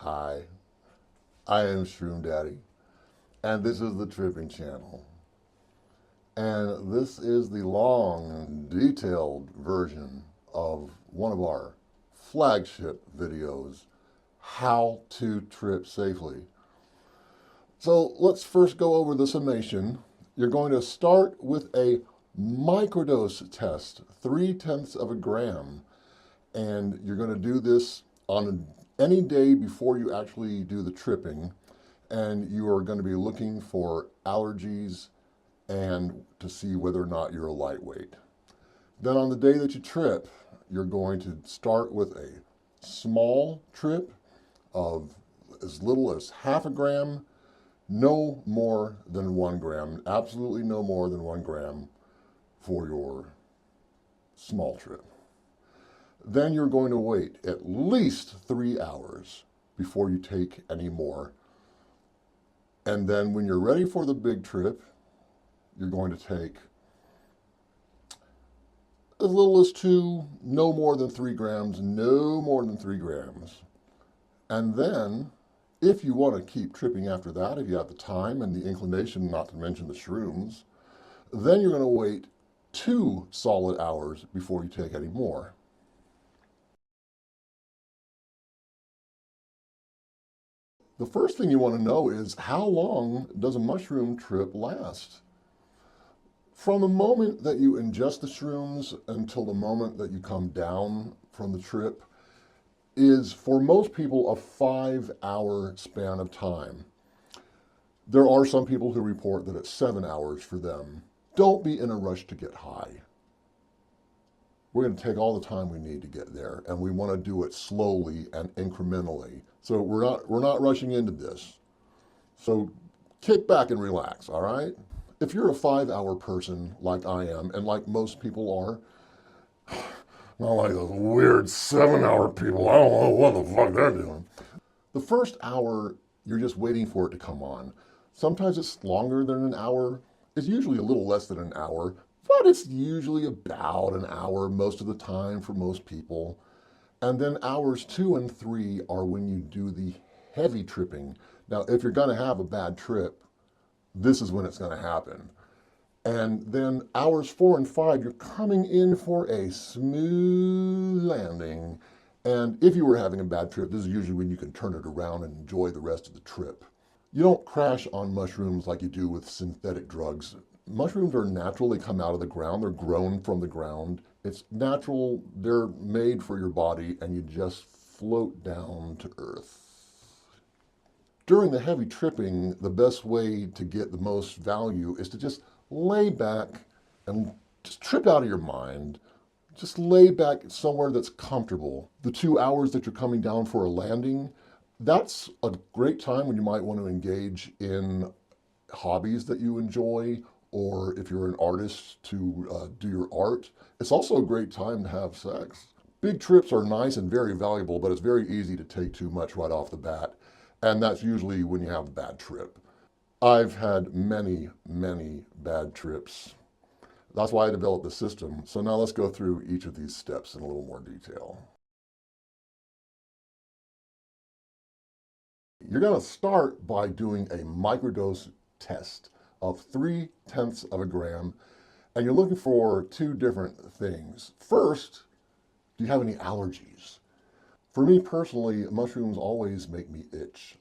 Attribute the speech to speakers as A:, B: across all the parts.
A: Hi, I am Shroom Daddy, and this is the Tripping Channel. And this is the long and detailed version of one of our flagship videos, How to Trip Safely. So let's first go over the summation. You're going to start with a microdose test, 0.3 of a gram. And you're going to do this on any day before you actually do the tripping. And you are going to be looking for allergies and to see whether or not you're a lightweight. Then on the day that you trip, you're going to start with a small trip of as little as half a gram, no more than 1 gram, absolutely no more than 1 gram for your small trip. Then you're going to wait at least 3 hours before you take any more. And then when you're ready for the big trip, you're going to take as little as 2, no more than 3 grams, no more than 3 grams. And then, if you want to keep tripping after that, if you have the time and the inclination, not to mention the shrooms, then you're going to wait 2 solid hours before you take any more. The first thing you want to know is, how long does a mushroom trip last? From the moment that you ingest the shrooms until the moment that you come down from the trip is, for most people, a 5-hour span of time. There are some people who report that it's 7 hours for them. Don't be in a rush to get high. We're going to take all the time we need to get there, and we want to do it slowly and incrementally. So we're not rushing into this. So kick back and relax, all right? If you're a 5-hour person like I am, and like most people are, not like those weird 7-hour people, I don't know what the fuck they're doing. The first hour, you're just waiting for it to come on. Sometimes it's longer than an hour. It's usually a little less than an hour, but it's usually about an hour most of the time for most people. And then hours 2 and 3 are when you do the heavy tripping. Now, if you're going to have a bad trip, this is when it's going to happen. And then hours 4 and 5, you're coming in for a smooth landing. And if you were having a bad trip, this is usually when you can turn it around and enjoy the rest of the trip. You don't crash on mushrooms like you do with synthetic drugs. Mushrooms are natural. They come out of the ground. They're grown from the ground. It's natural. They're made for your body, and you just float down to earth. During the heavy tripping, the best way to get the most value is to just lay back and just trip out of your mind. Just lay back somewhere that's comfortable. The 2 hours that you're coming down for a landing, that's a great time when you might want to engage in hobbies that you enjoy, or if you're an artist, to do your art. It's also a great time to have sex. Big trips are nice and very valuable, but it's very easy to take too much right off the bat. And that's usually when you have a bad trip. I've had many, many bad trips. That's why I developed the system. So now let's go through each of these steps in a little more detail. You're going to start by doing a microdose test of 0.3 of a gram, and you're looking for 2 different things. First, do you have any allergies? For me personally, mushrooms always make me itch.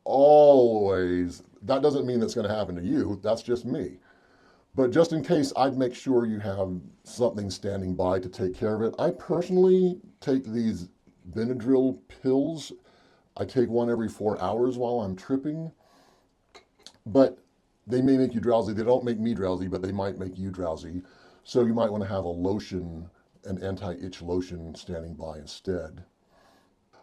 A: Always. That doesn't mean that's going to happen to you. That's just me. But just in case, I'd make sure you have something standing by to take care of it. I personally take these Benadryl pills. I take one every 4 hours while I'm tripping. But they may make you drowsy. They don't make me drowsy, but they might make you drowsy. So you might want to have a lotion, an anti-itch lotion, standing by instead.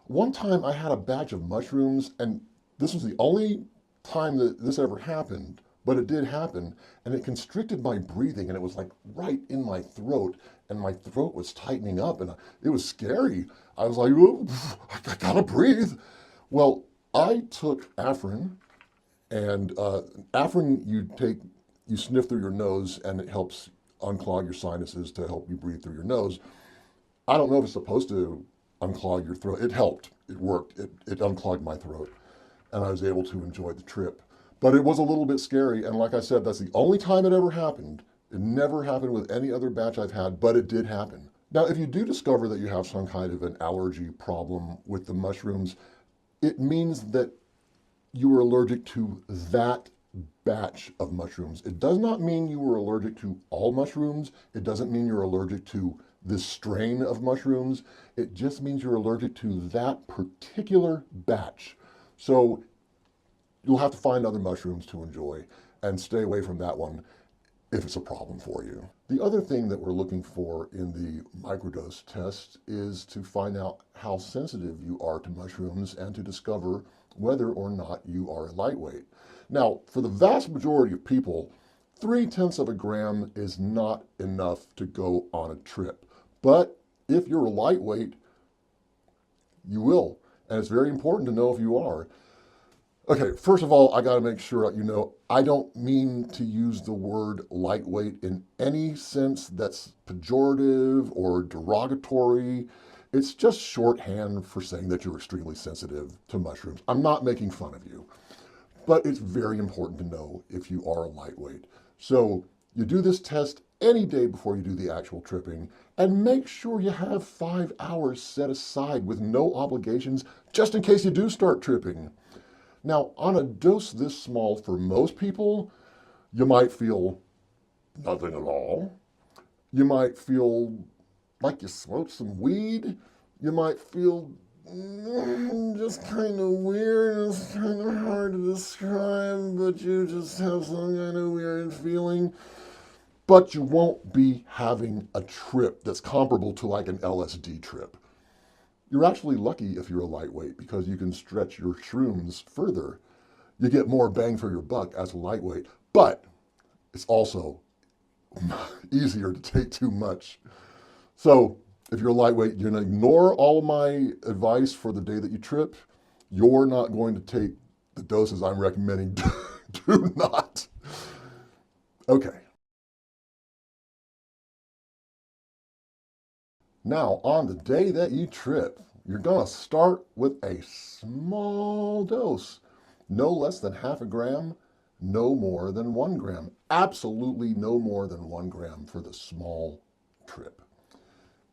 A: One time I had a batch of mushrooms, and this was the only time that this ever happened, but it did happen, and it constricted my breathing, and it was like right in my throat, and my throat was tightening up, and it was scary. I was like, oh, I gotta breathe. Well, I took Afrin, and Afrin you sniff through your nose, and it helps unclog your sinuses to help you breathe through your nose. I don't know if it's supposed to unclog your throat. It helped. It worked. It unclogged my throat, and I was able to enjoy the trip. But it was a little bit scary, and like I said, that's the only time it ever happened. It never happened with any other batch I've had, but it did happen. Now, if you do discover that you have some kind of an allergy problem with the mushrooms, it means that you are allergic to that batch of mushrooms. It does not mean you are allergic to all mushrooms. It doesn't mean you're allergic to this strain of mushrooms. It just means you're allergic to that particular batch. So you'll have to find other mushrooms to enjoy and stay away from that one if it's a problem for you. The other thing that we're looking for in the microdose test is to find out how sensitive you are to mushrooms and to discover whether or not you are a lightweight. Now, for the vast majority of people, 0.3 of a gram is not enough to go on a trip. But if you're a lightweight, you will. And it's very important to know if you are. Okay, first of all, I got to make sure you know I don't mean to use the word lightweight in any sense that's pejorative or derogatory. It's just shorthand for saying that you're extremely sensitive to mushrooms. I'm not making fun of you, but it's very important to know if you are a lightweight. So you do this test any day before you do the actual tripping, and make sure you have 5 hours set aside with no obligations just in case you do start tripping. Now, on a dose this small for most people, you might feel nothing at all. You might feel like you smoked some weed. You might feel just kind of weird. It's kind of hard to describe, but you just have some kind of weird feeling. But you won't be having a trip that's comparable to like an LSD trip. You're actually lucky if you're a lightweight because you can stretch your shrooms further. You get more bang for your buck as a lightweight, but it's also easier to take too much. So if you're a lightweight, you're going to ignore all of my advice for the day that you trip. You're not going to take the doses I'm recommending. Do not. Okay. Now, on the day that you trip, you're going to start with a small dose. No less than half a gram, no more than 1 gram. Absolutely no more than 1 gram for the small trip.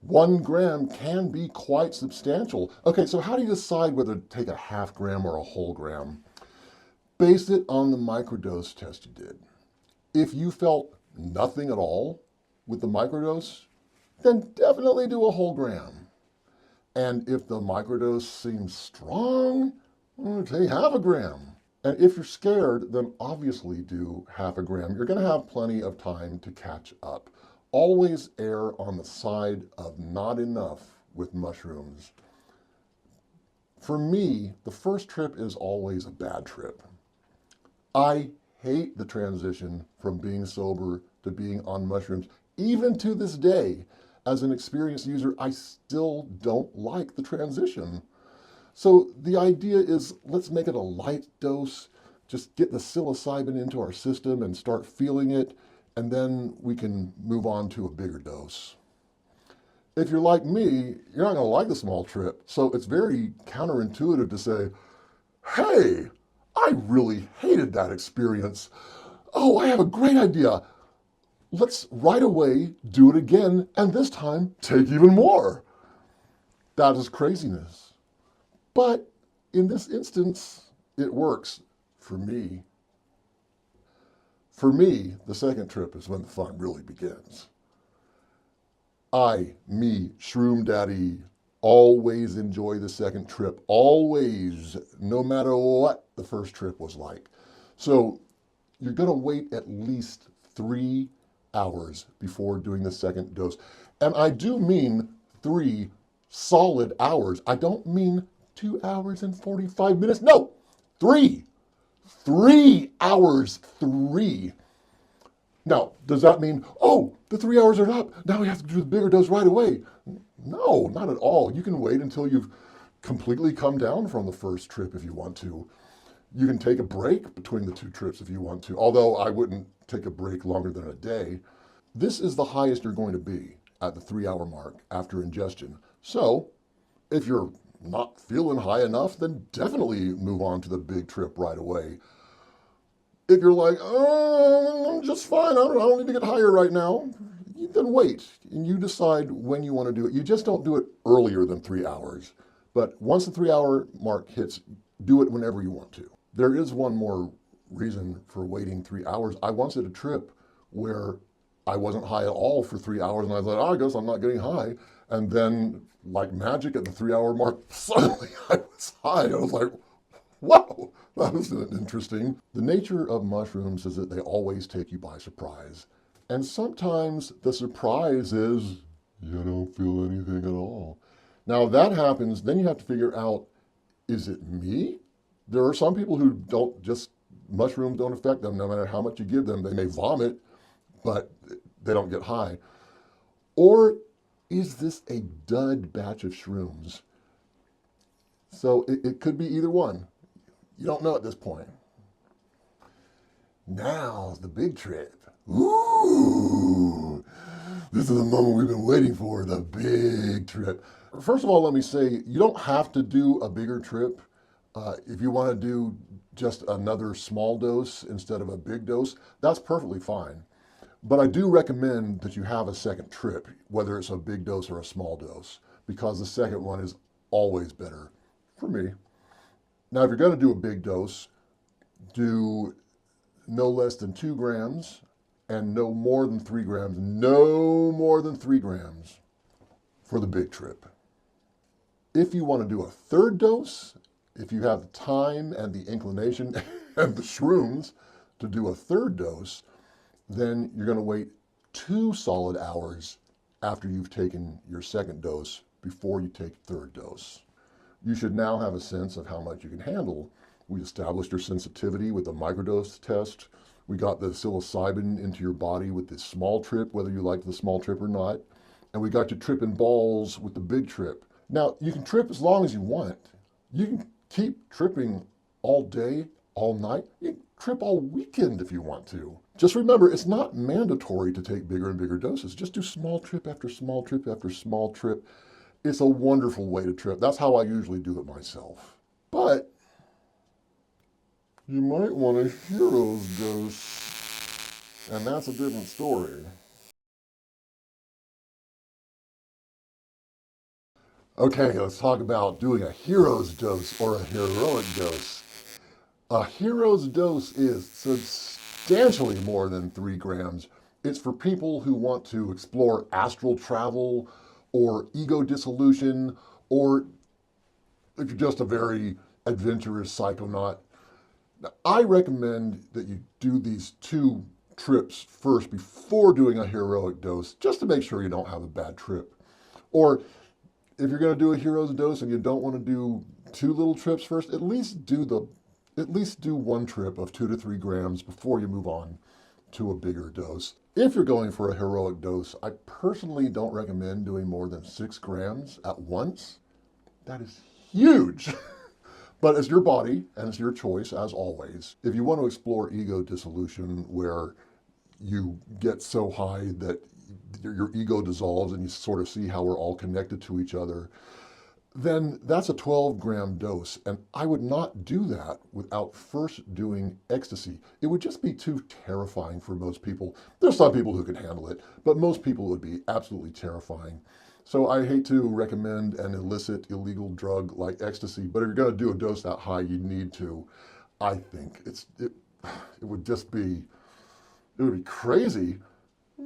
A: 1 gram can be quite substantial. Okay, so how do you decide whether to take a half gram or a whole gram? Base it on the microdose test you did. If you felt nothing at all with the microdose, then definitely do a whole gram. And if the microdose seems strong, take half a gram. And if you're scared, then obviously do half a gram. You're going to have plenty of time to catch up. Always err on the side of not enough with mushrooms. For me, the first trip is always a bad trip. I hate the transition from being sober to being on mushrooms. Even to this day, as an experienced user, I still don't like the transition. So the idea is, let's make it a light dose, just get the psilocybin into our system and start feeling it, and then we can move on to a bigger dose. If you're like me, you're not going to like the small trip, so it's very counterintuitive to say, hey, I really hated that experience. Oh, I have a great idea. Let's right away do it again, and this time take even more. That is craziness. But in this instance, it works for me. For me, the second trip is when the fun really begins. Me, Shroom Daddy, always enjoy the second trip. Always, no matter what the first trip was like. So you're going to wait at least 3 hours before doing the second dose. And I do mean 3 solid hours. I don't mean 2 hours and 45 minutes. No, 3. 3 hours, 3. Now, does that mean, oh, the 3 hours are up, now we have to do the bigger dose right away? No, not at all. You can wait until you've completely come down from the first trip if you want to. You can take a break between the 2 trips if you want to, although I wouldn't take a break longer than a day. This is the highest you're going to be at the 3 hour mark after ingestion. So If you're not feeling high enough, then definitely move on to the big trip right away. If you're like, oh, I'm just fine, I don't need to get higher right now, then wait, and you decide when you want to do it. You just don't do it earlier than 3 hours. But once the 3 hour mark hits, do it whenever you want to. There is one more reason for waiting 3 hours. I once did a trip where I wasn't high at all for 3 hours, and I thought, oh, I guess I'm not getting high. And then, like magic, at the 3 hour mark, suddenly I was high. I was like, wow, that was interesting. The nature of mushrooms is that they always take you by surprise. And sometimes the surprise is you don't feel anything at all. Now, if that happens, then you have to figure out, is it me? There are some people who mushrooms don't affect them no matter how much you give them. They may vomit, but they don't get high. Or is this a dud batch of shrooms? So it could be either one. You don't know at this point. Now, the big trip. Ooh, this is the moment we've been waiting for, the big trip. First of all, let me say, you don't have to do a bigger trip. If you want to do just another small dose instead of a big dose, that's perfectly fine. But I do recommend that you have a second trip, whether it's a big dose or a small dose, because the second one is always better for me. Now, if you're going to do a big dose, do no less than 2 grams and no more than 3 grams. No more than 3 grams for the big trip. If you want to do a third dose, if you have the time and the inclination and the shrooms to do a third dose, then you're going to wait 2 solid hours after you've taken your second dose before you take third dose. You should now have a sense of how much you can handle. We established your sensitivity with the microdose test. We got the psilocybin into your body with the small trip, whether you like the small trip or not. And we got you tripping balls with the big trip. Now, you can trip as long as you want. You can keep tripping all day, all night. You can trip all weekend if you want to. Just remember, it's not mandatory to take bigger and bigger doses. Just do small trip after small trip after small trip. It's a wonderful way to trip. That's how I usually do it myself. But you might want a hero's dose, and that's a different story. Okay, let's talk about doing a hero's dose or a heroic dose. A hero's dose is substantially more than 3 grams. It's for people who want to explore astral travel or ego dissolution, or if you're just a very adventurous psychonaut. Now, I recommend that you do these 2 trips first before doing a heroic dose, just to make sure you don't have a bad trip. Or if you're going to do a hero's dose and you don't want to do 2 little trips first, at least do 1 trip of 2 to 3 grams before you move on to a bigger dose. If you're going for a heroic dose, I personally don't recommend doing more than 6 grams at once. That is huge. But it's your body and it's your choice, as always. If you want to explore ego dissolution, where you get so high that your ego dissolves and you sort of see how we're all connected to each other, then that's a 12-gram dose. And I would not do that without first doing ecstasy. It would just be too terrifying for most people. There's some people who can handle it, but most people would be absolutely terrifying. So I hate to recommend an illicit, illegal drug like ecstasy, but if you're going to do a dose that high, you need to. I think it would just be, it would be crazy.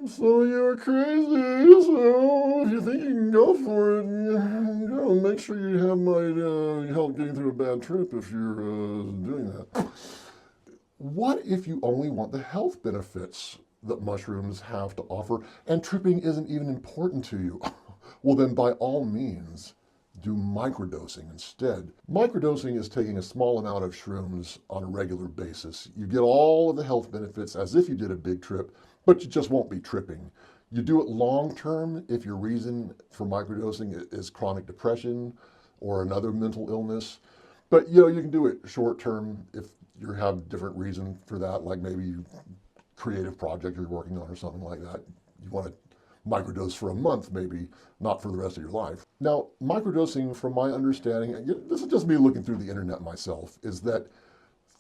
A: So you're crazy, so if you think you can go for it, make sure you have my help getting through a bad trip if you're doing that. What if you only want the health benefits that mushrooms have to offer and tripping isn't even important to you? Well, then by all means, do microdosing instead. Microdosing is taking a small amount of shrooms on a regular basis. You get all of the health benefits as if you did a big trip, but you just won't be tripping. You do it long term if your reason for microdosing is chronic depression or another mental illness. But you can do it short term if you have different reason for that, like maybe creative project you're working on or something like that. You want to microdose for a month, maybe not for the rest of your life. Now, microdosing, from my understanding, and this is just me looking through the internet myself, is that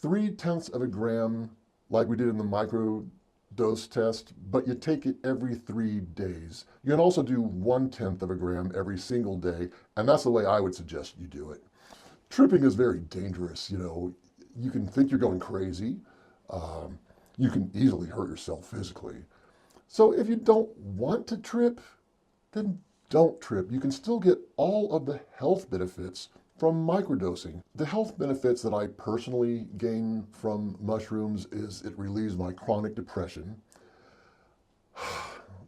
A: 3/10 of a gram, like we did in the micro dose test, but you take it every 3 days. You can also do 1/10 of a gram every single day, and that's the way I would suggest you do it. Tripping is very dangerous. You know, you can think you're going crazy. Um, you can easily hurt yourself physically. So if you don't want to trip, then don't trip. You can still get all of the health benefits from microdosing. The health benefits that I personally gain from mushrooms is it relieves my chronic depression.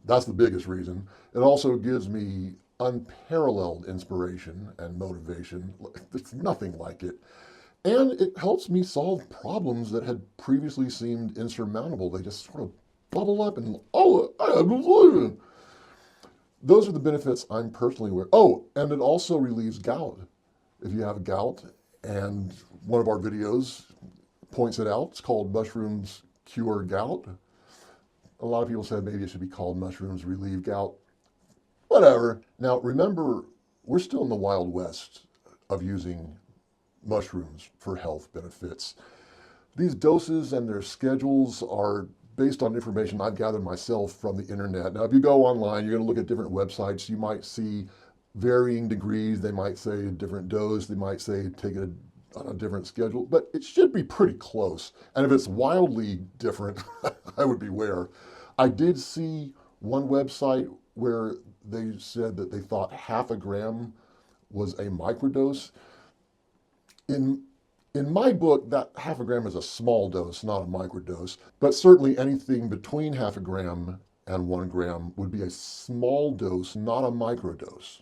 A: That's the biggest reason. It also gives me unparalleled inspiration and motivation. There's nothing like it. And it helps me solve problems that had previously seemed insurmountable. They just sort of bubble up and, oh, I believe it. Those are the benefits I'm personally aware. Oh, and it also relieves gout. If you have gout, and one of our videos points it out, it's called Mushrooms Cure Gout. A lot of people said maybe it should be called Mushrooms Relieve Gout. Whatever. Now, remember, we're still in the Wild West of using mushrooms for health benefits. These doses and their schedules are based on information I've gathered myself from the internet. Now, if you go online, you're going to look at different websites. You might see varying degrees. They might say a different dose. They might say take it on a different schedule, but it should be pretty close. And if it's wildly different, I would beware. I did see one website where they said that they thought half a gram was a microdose. In my book, that half a gram is a small dose, not a microdose. But certainly anything between half a gram and 1 gram would be a small dose, not a microdose.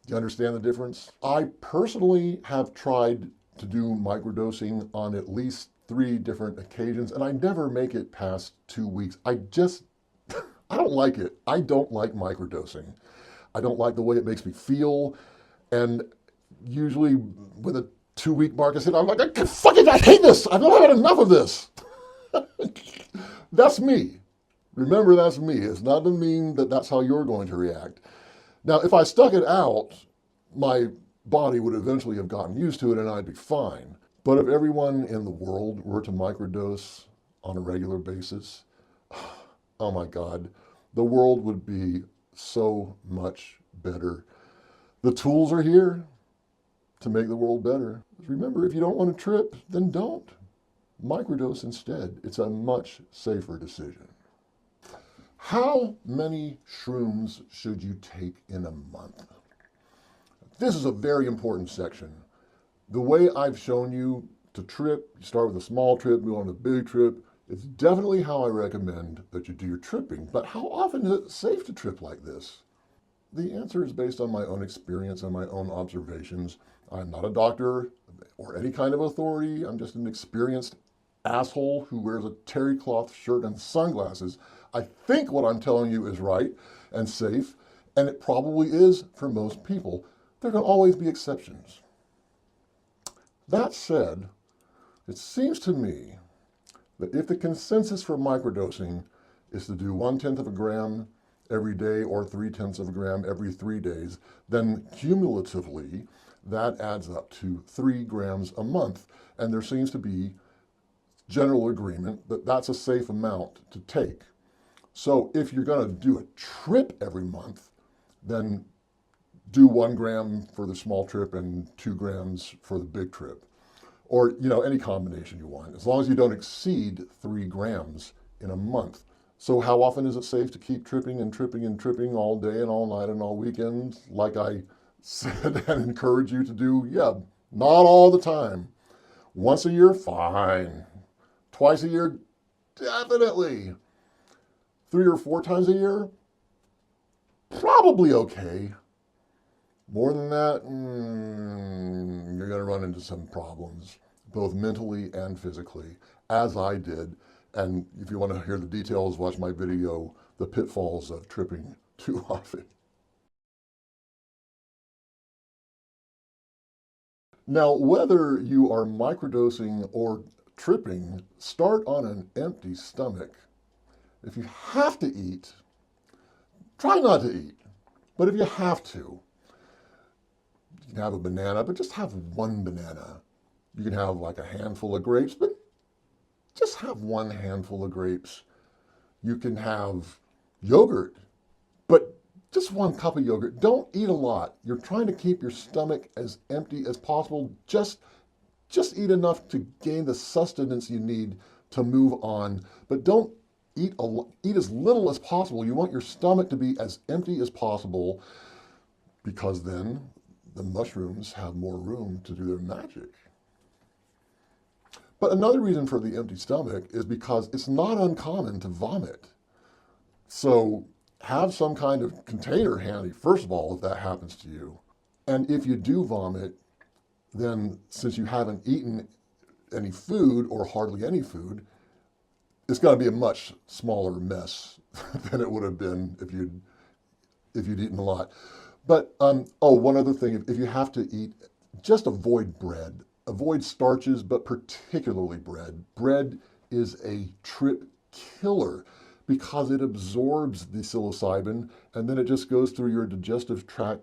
A: Do you understand the difference? I personally have tried to do microdosing on at least 3 different occasions, and I never make it past 2 weeks. I don't like it. I don't like microdosing. I don't like the way it makes me feel. And usually with a 2-week mark, I said, I'm like, I hate this. I've not had enough of this. That's me. Remember, that's me. It's not to mean that that's how you're going to react. Now, if I stuck it out, my body would eventually have gotten used to it and I'd be fine. But if everyone in the world were to microdose on a regular basis, oh my God, the world would be so much better. The tools are here to make the world better. Remember, if you don't want to trip, then don't. Microdose instead. It's a much safer decision. How many shrooms should you take in a month? This is a very important section. The way I've shown you to trip, you start with a small trip, move on to a big trip, it's definitely how I recommend that you do your tripping. But how often is it safe to trip like this? The answer is based on my own experience and my own observations. I'm not a doctor or any kind of authority. I'm just an experienced asshole who wears a terry cloth shirt and sunglasses. I think what I'm telling you is right and safe, and it probably is for most people. There can always be exceptions. That said, it seems to me that if the consensus for microdosing is to do 1/10 of a gram every day or 3/10 of a gram every 3 days, then cumulatively that adds up to 3 grams a month. And there seems to be general agreement that that's a safe amount to take. So if you're going to do a trip every month, then do 1 gram for the small trip and 2 grams for the big trip. Or, any combination you want, as long as you don't exceed 3 grams in a month. So how often is it safe to keep tripping and tripping and tripping all day and all night and all weekend, like I said and encourage you to do? Yeah, not all the time. Once a year, fine. Twice a year, definitely. 3 or 4 times a year, probably okay. More than that, you're going to run into some problems, both mentally and physically, as I did. And if you want to hear the details, watch my video, The Pitfalls of Tripping Too Often. Now, whether you are microdosing or tripping, start on an empty stomach. If you have to eat, try not to eat. But if you have to, You can have a banana, but just have one banana. You can have like a handful of grapes, but just have one handful of grapes. You can have yogurt, but just one cup of yogurt. Don't eat a lot. You're trying to keep your stomach as empty as possible. Just eat enough to gain the sustenance you need to move on, but don't eat as little as possible. You want your stomach to be as empty as possible, because then the mushrooms have more room to do their magic. But another reason for the empty stomach is because it's not uncommon to vomit. So have some kind of container handy, first of all, if that happens to you. And if you do vomit, then since you haven't eaten any food or hardly any food, it's going to be a much smaller mess than it would have been if you'd eaten a lot. But one other thing: if you have to eat, just avoid bread. Avoid starches, but particularly bread. Bread is a trip killer because it absorbs the psilocybin and then it just goes through your digestive tract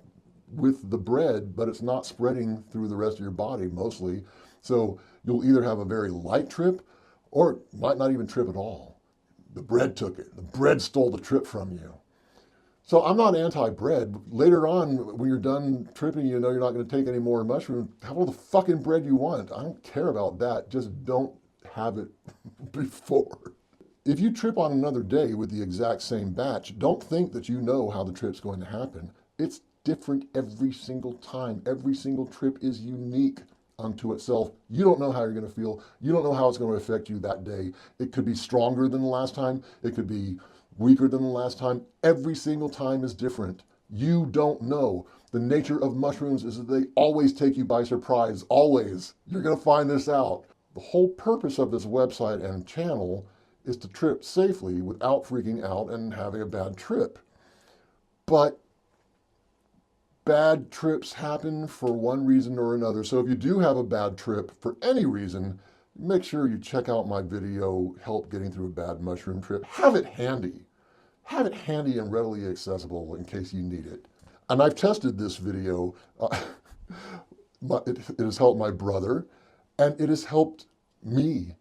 A: with the bread, but it's not spreading through the rest of your body mostly. So you'll either have a very light trip or might not even trip at all. The bread took it. The bread stole the trip from you. So I'm not anti-bread. Later on, when you're done tripping, you know you're not going to take any more mushroom. Have all the fucking bread you want. I don't care about that. Just don't have it before. If you trip on another day with the exact same batch, don't think that you know how the trip's going to happen. It's different every single time. Every single trip is unique unto itself. You don't know how you're going to feel. You don't know how it's going to affect you that day. It could be stronger than the last time. It could be weaker than the last time. Every single time is different. You don't know. The nature of mushrooms is that they always take you by surprise. Always. You're going to find this out. The whole purpose of this website and channel is to trip safely without freaking out and having a bad trip. But bad trips happen for one reason or another. So if you do have a bad trip for any reason, make sure you check out my video, Help Getting Through a Bad Mushroom Trip. Have it handy. Have it handy and readily accessible in case you need it. And I've tested this video. It has helped my brother, and it has helped me.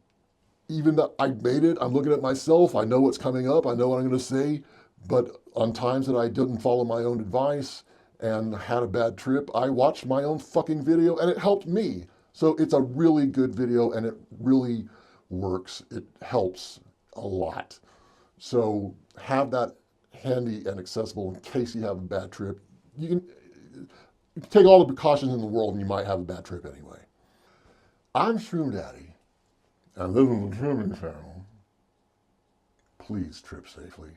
A: Even though I made it, I'm looking at myself, I know what's coming up, I know what I'm going to say, but on times that I didn't follow my own advice and had a bad trip, I watched my own fucking video and it helped me. So it's a really good video and it really works. It helps a lot. So have that handy and accessible in case you have a bad trip. You can take all the precautions in the world and you might have a bad trip anyway. I'm Shroom Daddy, and this is the Tripping Channel. Please trip safely.